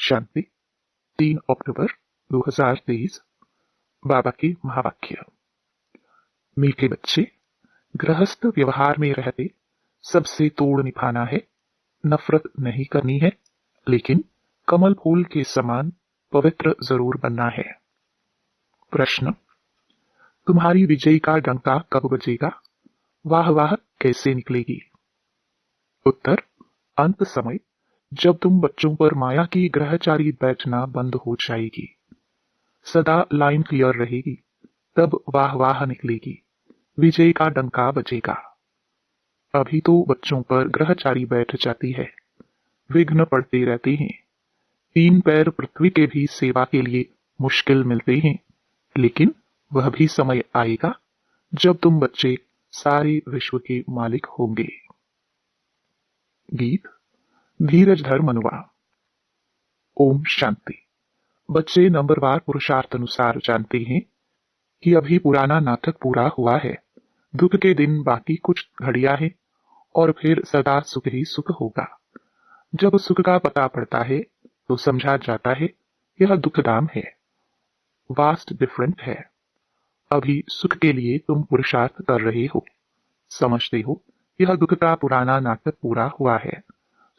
शांति 3 अक्टूबर 2023। बाबा की महावाक्य। मीठे बच्चे, गृहस्थ व्यवहार में रहते सबसे तोड़ निभाना है, नफरत नहीं करनी है, लेकिन कमल फूल के समान पवित्र जरूर बनना है। प्रश्न, तुम्हारी विजय का डंका कब बजेगा? वाह वाह कैसे निकलेगी? उत्तर, अंत समय, जब तुम बच्चों पर माया की ग्रहचारी बैठना बंद हो जाएगी, सदा लाइन क्लियर रहेगी, तब वाह वाह निकलेगी, विजय का डंका बजेगा। अभी तो बच्चों पर ग्रहचारी बैठ जाती है, विघ्न पड़ते रहते हैं, 3 पैर पृथ्वी के भी सेवा के लिए मुश्किल मिलते हैं, लेकिन वह भी समय आएगा जब तुम बच्चे सारे विश्व के मालिक होंगे। गीत धीरज धर मनुआ। ओम शांति। बच्चे नंबरवार पुरुषार्थ अनुसार जानते हैं कि अभी पुराना नाटक पूरा हुआ है, दुख के दिन बाकी कुछ घड़ियां हैं और फिर सदा सुख ही सुख होगा। जब सुख का पता पड़ता है तो समझा जाता है यह दुखदाम है, वास्ट डिफरेंट है। अभी सुख के लिए तुम पुरुषार्थ कर रहे हो, समझते हो यह दुख का पुराना नाटक पूरा हुआ है।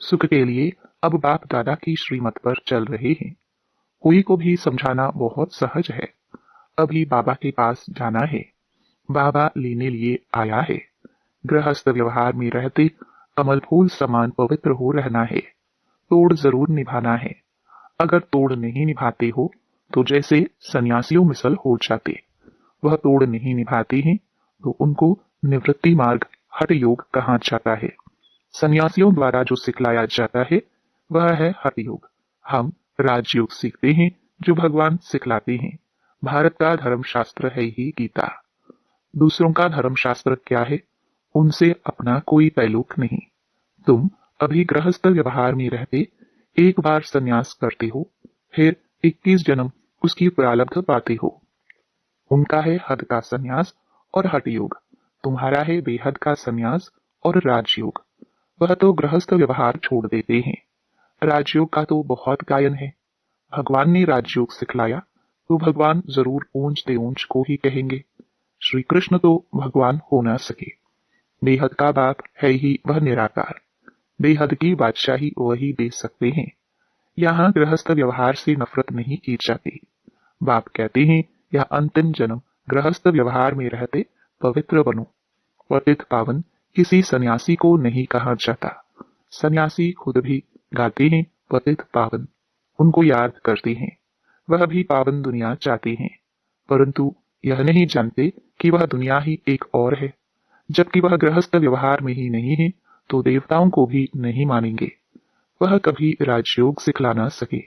सुख के लिए अब बाप दादा की श्रीमत पर चल रहे हैं। कोई को भी समझाना बहुत सहज है। अभी बाबा के पास जाना है, बाबा लेने लिए आया है। गृहस्थ व्यवहार में रहते कमल फूल समान पवित्र हो रहना है, तोड़ जरूर निभाना है। अगर तोड़ नहीं निभाते हो तो जैसे सन्यासियों मिसल हो जाते। वह तोड़ नहीं निभाते हैं तो उनको निवृत्ति मार्ग हठ योग कहा जाता है। सन्यासियों द्वारा जो सिखलाया जाता है वह है हठ योग। हम राजयोग सीखते हैं जो भगवान सिखलाते हैं। भारत का धर्मशास्त्र है ही गीता। दूसरों का धर्मशास्त्र क्या है? उनसे अपना कोई ताल्लुक नहीं। तुम अभी गृहस्थ व्यवहार में रहते एक बार संन्यास करते हो, फिर 21 जन्म उसकी प्रारब्ध पाते हो। उनका है हद का संन्यास और हठ योग, तुम्हारा है बेहद का संन्यास और राजयोग। वह तो गृहस्थ व्यवहार छोड़ देते हैं। राजयोग का तो बहुत गायन है। भगवान ने राजयोग सिखलाया तो भगवान जरूर ऊंच ऊंच को ही कहेंगे। श्री कृष्ण तो भगवान हो न सके। बेहद का बाप है ही वह निराकार। बेहद की बादशाही वही दे सकते हैं। यहाँ गृहस्थ व्यवहार से नफरत नहीं की जाती। बाप कहते हैं यह अंतिम जन्म गृहस्थ व्यवहार में रहते पवित्र बनो। पतित पावन किसी सन्यासी को नहीं कहा जाता। सन्यासी खुद भी गाते हैं पतित पावन, उनको याद करते हैं। वह भी पावन दुनिया चाहते हैं, परंतु यह नहीं जानते कि वह दुनिया ही एक और है। जबकि वह गृहस्थ व्यवहार में ही नहीं है तो देवताओं को भी नहीं मानेंगे। वह कभी राजयोग सिखला न सके।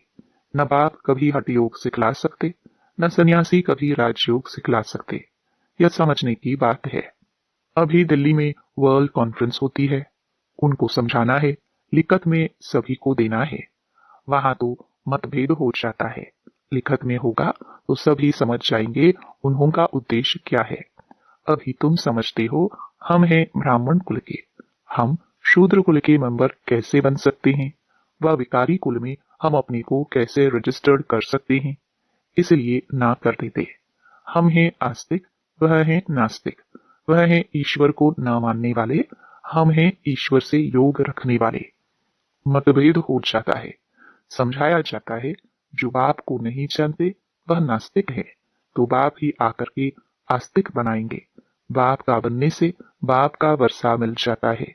न बाप कभी हठ योग सिखला सकते, न सन्यासी कभी राजयोग सिखला सकते। यह समझने की बात है। अभी दिल्ली में वर्ल्ड कॉन्फ्रेंस होती है, उनको समझाना है, लिखत में सभी को देना है। वहां तो मतभेद हो जाता है। लिखत में होगा तो सभी समझ जाएंगे उन्होंने उद्देश्य क्या है। अभी तुम समझते हो हम हैं ब्राह्मण कुल के, हम शूद्र कुल के मेंबर कैसे बन सकते हैं? वह विकारी कुल में हम अपने को कैसे रजिस्टर्ड कर सकते हैं? इसलिए ना कर देते। हम हैं आस्तिक, वह है नास्तिक। वह है ईश्वर को न मानने वाले, हम हैं ईश्वर से योग रखने वाले। मतभेद हो जाता है। समझाया जाता है जो बाप को नहीं जानते वह नास्तिक है, तो बाप ही आकर के आस्तिक बनाएंगे। बाप का बनने से बाप का वर्षा मिल जाता है।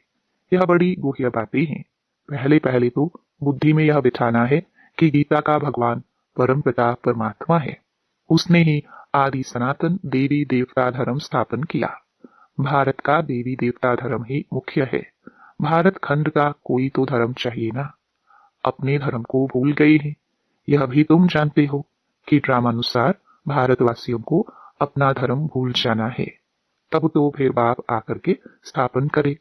यह बड़ी गुह्य बातें हैं। पहले पहले तो बुद्धि में यह बिठाना है कि गीता का भगवान परम पिता परमात्मा है। उसने ही आदि सनातन देवी देवता धर्म स्थापन किया। भारत का देवी देवता धर्म ही मुख्य है। भारत खंड का कोई तो धर्म चाहिए ना। अपने धर्म को भूल गए हैं। यह भी तुम जानते हो कि ड्रामानुसार भारतवासियों को अपना धर्म भूल जाना है। तब तो फिर बाप आकर के स्थापन करे,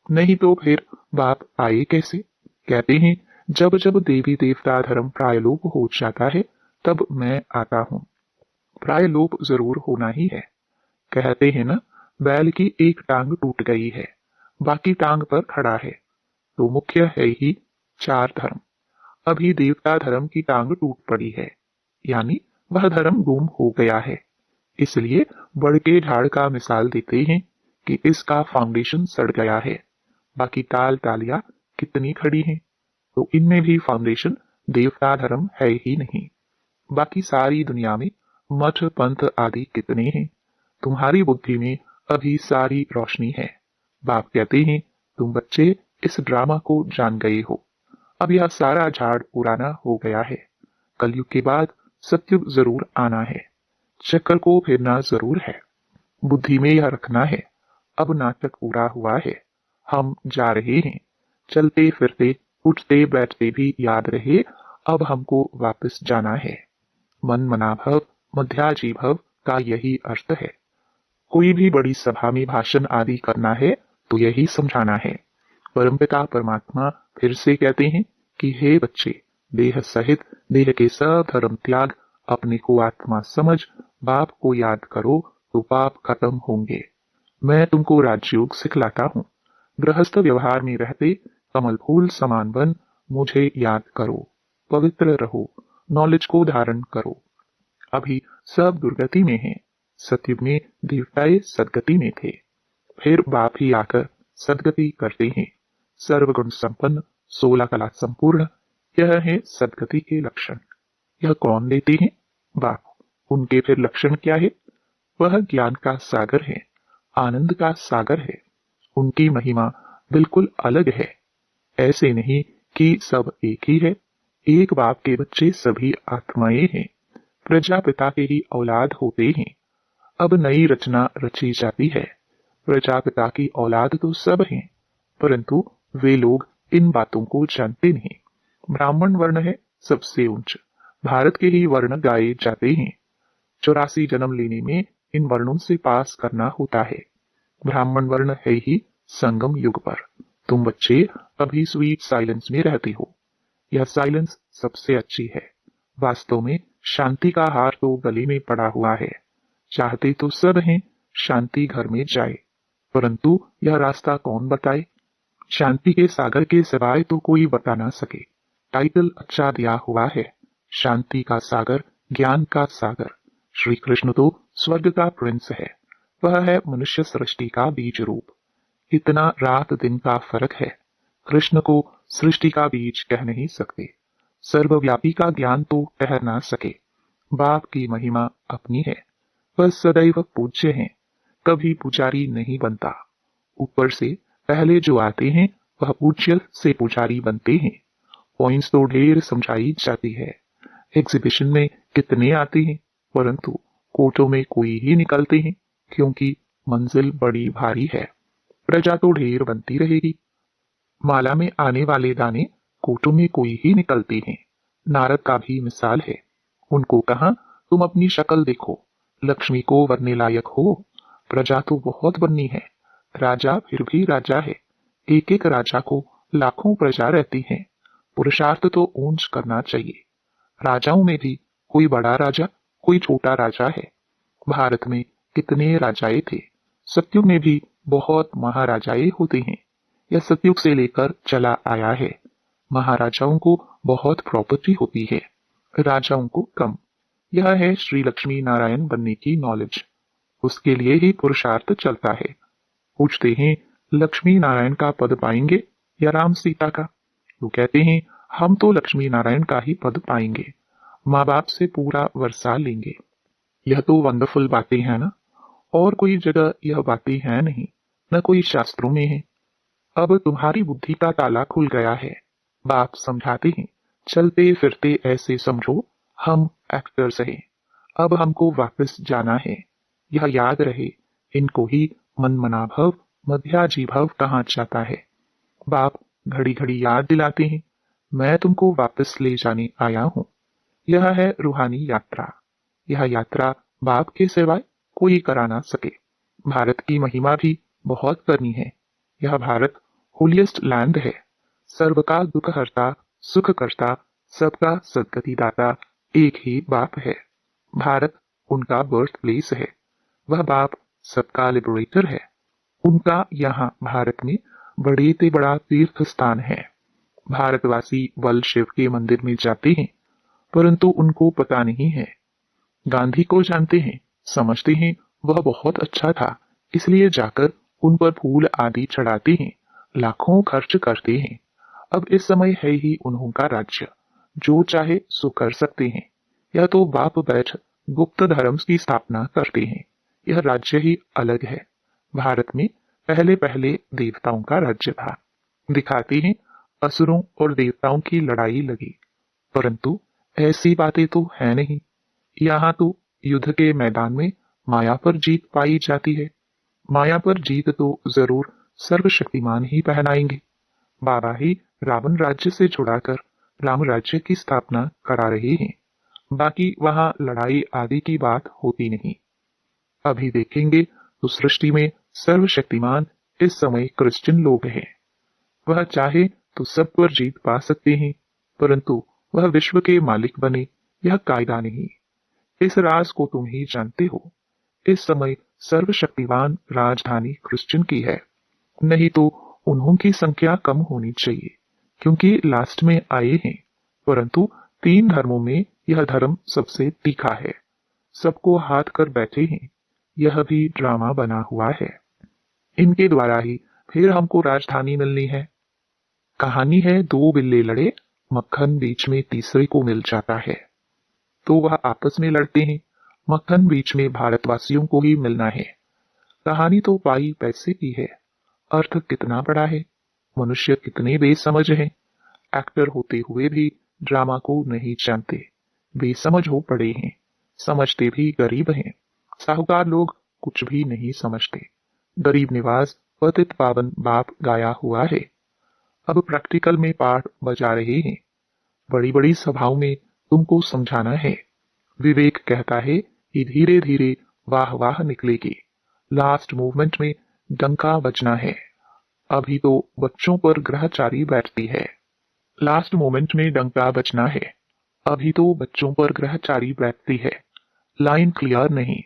नहीं तो फिर बाप आए कैसे? कहते हैं जब जब देवी देवता धर्म प्रायलोप हो जाता है तब मैं आता हूँ। प्रायलोप जरूर होना ही है। कहते हैं ना, बैल की एक टांग टूट गई है, बाकी टांग पर खड़ा है, तो मुख्य है ही 4 धर्म। अभी देवता धर्म की टांग टूट पड़ी है, यानी वह धर्म गुम हो गया है। इसलिए बड़ के झाड़ का मिसाल देते हैं कि इसका फाउंडेशन सड़ गया है। बाकी टाल टालियां कितनी खड़ी हैं, तो इनमें भी फाउंडेशन देवता धर्म है ही नहीं। बाकी सारी दुनिया में मठ पंथ आदि कितने हैं, तुम्हारी बुद्धि में अभी सारी रोशनी है। बाप कहते हैं तुम बच्चे इस ड्रामा को जान गए हो। अब यह सारा झाड़ पुराना हो गया है। कलयुग के बाद सतयुग जरूर आना है। चक्कर को फिरना जरूर है। बुद्धि में यह रखना है, अब नाटक पूरा हुआ है, हम जा रहे हैं। चलते फिरते उठते बैठते भी याद रहे, अब हमको वापस जाना है। मन मना भव मध्याजी भव का यही अर्थ है। कोई भी बड़ी सभा में भाषण आदि करना है तो यही समझाना है। परमपिता परमात्मा फिर से कहते हैं कि हे बच्चे, देह सहित देह के सब धर्म त्याग, अपने को आत्मा समझ, बाप को याद करो तो पाप खत्म होंगे। मैं तुमको राजयोग सिखलाता हूँ। गृहस्थ व्यवहार में रहते कमल फूल समान बन मुझे याद करो, पवित्र रहो, नॉलेज को धारण करो। अभी सब दुर्गति में हैं। सतयुग में देवताएं सदगति में थे, फिर बाप ही आकर सदगति करते हैं। सर्वगुण संपन्न, 16 कला संपूर्ण, यह है सदगति के लक्षण। यह कौन देते हैं? बाप। उनके फिर लक्षण क्या है? वह ज्ञान का सागर है, आनंद का सागर है। उनकी महिमा बिल्कुल अलग है। ऐसे नहीं कि सब एक ही है। एक बाप के बच्चे सभी आत्माएं हैं, प्रजापिता के ही औलाद होते हैं। अब नई रचना रची जाती है। प्रजापिता की औलाद तो सब हैं, परंतु वे लोग इन बातों को जानते नहीं। ब्राह्मण वर्ण है सबसे उच्च, भारत के ही वर्ण गाए जाते हैं। 84 जन्म लेने में इन वर्णों से पास करना होता है। ब्राह्मण वर्ण है ही संगम युग पर। तुम बच्चे अभी स्वीट साइलेंस में रहते हो। यह साइलेंस सबसे अच्छी है। वास्तव में शांति का हार तो गले में पड़ा हुआ है। चाहते तो सब हैं शांति घर में जाए, परंतु यह रास्ता कौन बताए? शांति के सागर के सिवाय तो कोई बता ना सके। टाइटल अच्छा दिया हुआ है, शांति का सागर, ज्ञान का सागर। श्री कृष्ण तो स्वर्ग का प्रिंस है। वह है मनुष्य सृष्टि का बीज रूप। इतना रात दिन का फर्क है। कृष्ण को सृष्टि का बीज कह नहीं सकते। सर्वव्यापी का ज्ञान तो कह ना सके। बाप की महिमा अपनी है। वह सदैव पूज्य हैं, कभी पुजारी नहीं बनता। ऊपर से पहले जो आते हैं वह पूज्य से पुजारी बनते हैं। पॉइंट्स तो ढेर समझाई जाती है। एग्जीबिशन में कितने आते हैं, परंतु कोटों में कोई ही निकलते हैं, क्योंकि मंजिल बड़ी भारी है। प्रजा तो ढेर बनती रहेगी। माला में आने वाले दाने कोटों में कोई ही निकलते हैं। नारद का भी मिसाल है। उनको कहा तुम अपनी शक्ल देखो, लक्ष्मी को बनने लायक हो। प्रजा तो बहुत बननी है, राजा फिर भी राजा है। एक एक राजा को लाखों प्रजा रहती है। पुरुषार्थ तो ऊंच करना चाहिए। राजाओं में भी कोई बड़ा राजा कोई छोटा राजा है। भारत में कितने राजाएं थे। सतयुग में भी बहुत महाराजाएं होते हैं। यह सतयुग से लेकर चला आया है। महाराजाओं को बहुत प्रॉपर्टी होती है, राजाओं को कम। यह है श्री लक्ष्मी नारायण बनने की नॉलेज। उसके लिए ही पुरुषार्थ चलता है। पूछते हैं लक्ष्मी नारायण का पद पाएंगे या राम सीता का? वो कहते हैं हम तो लक्ष्मी नारायण का ही पद पाएंगे, माँ बाप से पूरा वर्षा लेंगे। यह तो वंडरफुल बातें हैं ना। और कोई जगह यह बातें हैं नहीं, न कोई शास्त्रों में है। अब तुम्हारी बुद्धि का ताला खुल गया है। बाप समझाते हैं चलते फिरते ऐसे समझो हम एक्टर्स हैं। अब हमको वापस जाना है। यह याद रहे, इनको ही मन मना भव मध्याजी भव कहा जाता है। बाप घड़ी घड़ी याद दिलाते हैं मैं तुमको वापस ले जाने आया हूँ। यह है रूहानी यात्रा। यह यात्रा बाप के सिवाय कोई करा ना सके। भारत की महिमा भी बहुत करनी है। यह भारत होलिएस्ट लैंड है। सर्व का दुख हरता, सुख करता, सबका सदगति दाता एक ही बाप है। भारत उनका बर्थ प्लेस है। वह बाप सबका लिबरेटर है। उनका यहाँ भारत में बड़े से बड़ा तीर्थ स्थान है। भारतवासी बल शिव के मंदिर में जाते हैं, परंतु उनको पता नहीं है। गांधी को जानते हैं, समझते हैं वह बहुत अच्छा था, इसलिए जाकर उन पर फूल आदि चढ़ाते हैं, लाखों खर्च करते हैं। अब इस समय है ही उन्हों का राज्य, जो चाहे सो कर सकते हैं। यह तो बाप बैठ गुप्त धर्म की स्थापना करते हैं। यह राज्य ही अलग है। भारत में पहले पहले देवताओं का राज्य था। दिखाते हैं असुरों और देवताओं की लड़ाई लगी, परंतु ऐसी बातें तो है नहीं। यहाँ तो युद्ध के मैदान में माया पर जीत पाई जाती है। माया पर जीत तो जरूर सर्वशक्तिमान ही पहनाएंगे। बाबा ही रावण राज्य से छुड़ाकर राम राज्य की स्थापना करा रहे हैं। बाकी वहां लड़ाई आदि की बात होती नहीं। अभी देखेंगे तो सृष्टि में सर्वशक्तिमान इस समय क्रिश्चियन लोग हैं। वह चाहे तो सब पर जीत पा सकते हैं, परंतु वह विश्व के मालिक बने यह कायदा नहीं। इस राज को तुम ही जानते हो। इस समय सर्वशक्तिवान राजधानी क्रिश्चियन की है, नहीं तो उन्हों की संख्या कम होनी चाहिए, क्योंकि लास्ट में आए हैं। परंतु 3 धर्मों में यह धर्म सबसे तीखा है, सबको हाथ कर बैठे हैं। यह भी ड्रामा बना हुआ है। इनके द्वारा ही फिर हमको राजधानी मिलनी है। कहानी है 2 बिल्ले लड़े, मक्खन बीच में तीसरे को मिल जाता है। तो वह आपस में लड़ते हैं, मक्खन बीच में भारतवासियों को ही मिलना है। कहानी तो पाई पैसे की है, अर्थ कितना बड़ा है। मनुष्य कितने बेसमझ हैं। एक्टर होते हुए भी ड्रामा को नहीं जानते, बेसमझ हो पड़े हैं। समझते भी गरीब हैं। साहूकार लोग कुछ भी नहीं समझते। गरीब निवास पतित पावन बाप गाया हुआ है। अब प्रैक्टिकल में पाठ बजा रहे हैं। बड़ी बड़ी सभाओं में तुमको समझाना है। विवेक कहता है कि धीरे धीरे वाह वाह निकलेगी। लास्ट मूवमेंट में डंका बजना है। अभी तो बच्चों पर ग्रहचारी बैठती है। लास्ट मोमेंट में डंका बजना है। अभी तो बच्चों पर ग्रहचारी बैठती है। लाइन क्लियर नहीं,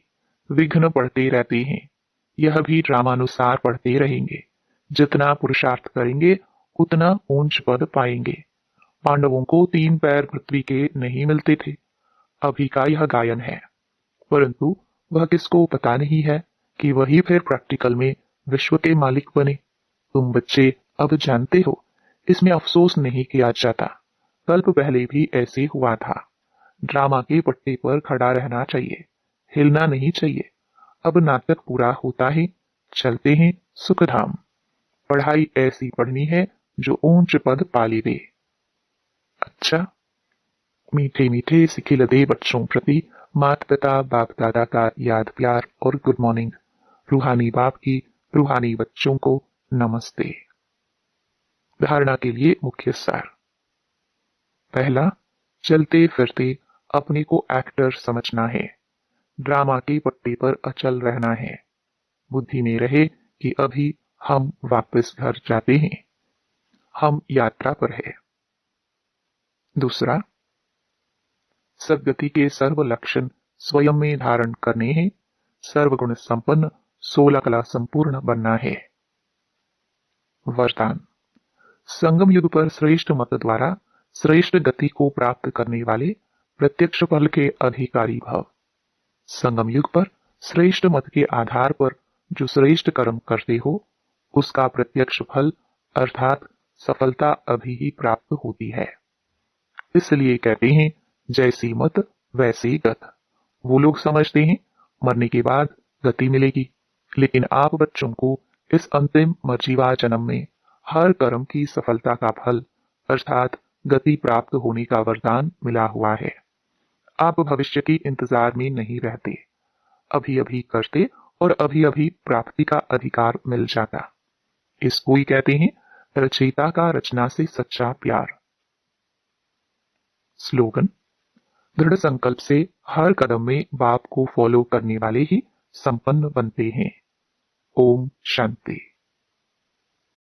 विघ्न पड़ते रहते हैं। यह भी ड्रामानुसार पढ़ते रहेंगे। जितना पुरुषार्थ करेंगे उतना ऊंच पद पाएंगे। पांडवों को 3 पैर पृथ्वी के नहीं मिलते थे। अभी का यह गायन है, परंतु वह किसको पता नहीं है कि वही फिर प्रैक्टिकल में विश्व के मालिक बने। तुम बच्चे अब जानते हो, इसमें अफसोस नहीं किया जाता। कल्प पहले भी ऐसे हुआ था। ड्रामा के पट्टे पर खड़ा रहना चाहिए, हिलना नहीं चाहिए। अब नाटक पूरा होता है, चलते हैं सुखधाम। पढ़ाई ऐसी पढ़नी है जो ऊंच पद पाली दे। अच्छा, मीठे मीठे सिखिल दे बच्चों प्रति माता पिता बाप दादा का याद प्यार और गुड मॉर्निंग। रूहानी बाप की रूहानी बच्चों को नमस्ते। धारणा के लिए मुख्य सार। पहला, चलते फिरते अपने को एक्टर समझना है। ड्रामा के पट्टे पर अचल रहना है। बुद्धि में रहे कि अभी हम वापस घर जाते हैं, हम यात्रा पर है। दूसरा, सद्गति के सर्व लक्षण स्वयं में धारण करने हैं। सर्वगुण संपन्न 16 कला संपूर्ण बनना है। वरदान, संगम युग पर श्रेष्ठ मत द्वारा श्रेष्ठ गति को प्राप्त करने वाले प्रत्यक्ष फल के अधिकारी भव। संगम युग पर श्रेष्ठ मत के आधार पर जो श्रेष्ठ कर्म करते हो, उसका प्रत्यक्ष फल अर्थात सफलता अभी ही प्राप्त होती है। इसलिए कहते हैं जैसी मत वैसी गत। वो लोग समझते हैं मरने के बाद गति मिलेगी, लेकिन आप बच्चों को इस अंतिम मर्जीवा जन्म में हर कर्म की सफलता का फल अर्थात गति प्राप्त होने का वरदान मिला हुआ है। आप भविष्य के इंतजार में नहीं रहते, अभी अभी करते और अभी अभी प्राप्ति का अधिकार मिल जाता। इसको ही कहते हैं रचयिता का रचना से सच्चा प्यार। स्लोगन, दृढ़ संकल्प से हर कदम में बाप को फॉलो करने वाले ही संपन्न बनते हैं। ओम शांति।